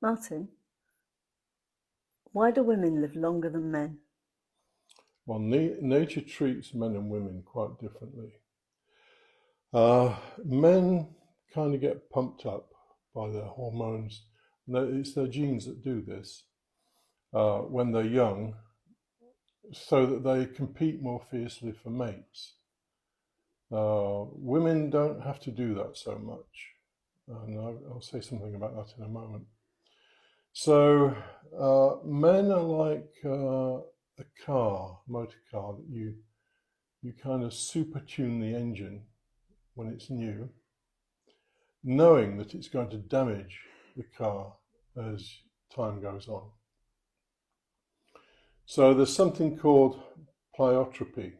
Martin, why do women live longer than men? Well, nature treats men and women quite differently. Men kind of get pumped up by their hormones. It's their genes that do this when they're young, so that they compete more fiercely for mates. Women don't have to do that so much, and I'll say something about that in a moment. So men are like a motor car that you kind of super tune the engine when it's new, knowing that it's going to damage the car as time goes on. So there's something called pleiotropy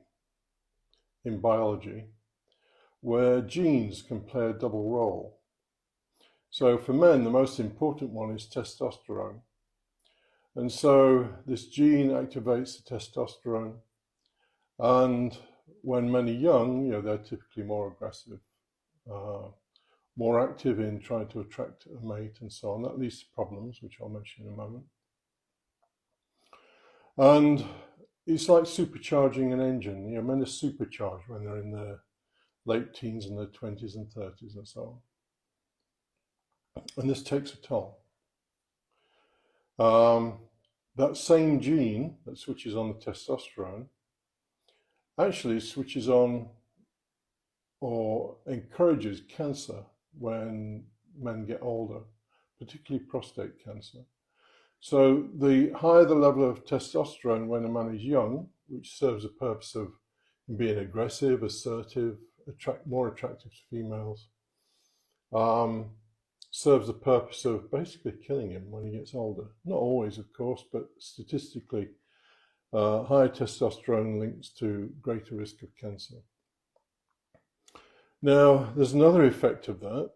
in biology, where genes can play a double role. So for men, the most important one is testosterone. And so this gene activates the testosterone. And when men are young, they're typically more aggressive, more active in trying to attract a mate and so on. That leads to problems, which I'll mention in a moment. And it's like supercharging an engine. Men are supercharged when they're in their late teens and their 20s and 30s and so on. And this takes a toll. That same gene that switches on the testosterone actually switches on or encourages cancer when men get older, particularly prostate cancer. So the higher the level of testosterone when a man is young, which serves the purpose of being aggressive, assertive, more attractive to females, serves the purpose of basically killing him when he gets older. Not always, of course, but statistically, higher testosterone links to greater risk of cancer. Now, there's another effect of that,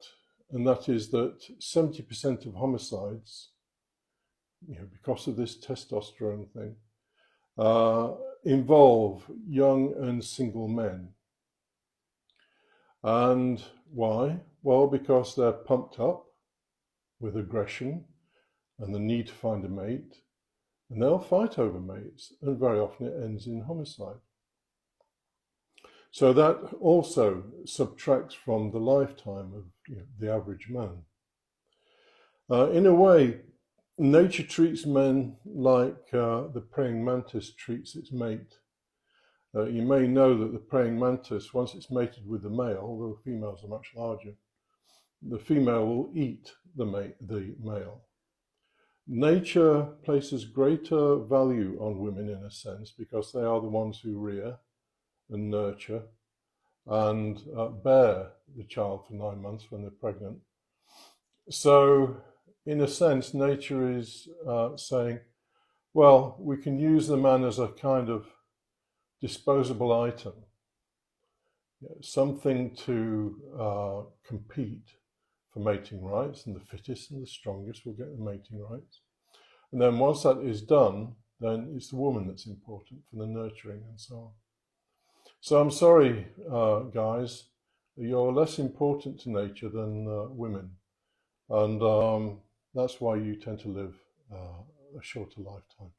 and that is that 70% of homicides, because of this testosterone thing, involve young and single men. And why? Well, because they're pumped up with aggression and the need to find a mate, and they'll fight over mates, and very often it ends in homicide. So that also subtracts from the lifetime of the average man. In a way, nature treats men like the praying mantis treats its mate. You may know that the praying mantis, once it's mated with the male, the females are much larger, the female will eat the male. Nature places greater value on women in a sense because they are the ones who rear and nurture and bear the child for 9 months when they're pregnant. So in a sense, nature is saying, well, we can use the man as a kind of disposable item, something to compete for mating rights, and the fittest and the strongest will get the mating rights. And then once that is done, then it's the woman that's important for the nurturing and so on. So I'm sorry, guys, you're less important to nature than women. And that's why you tend to live a shorter lifetime.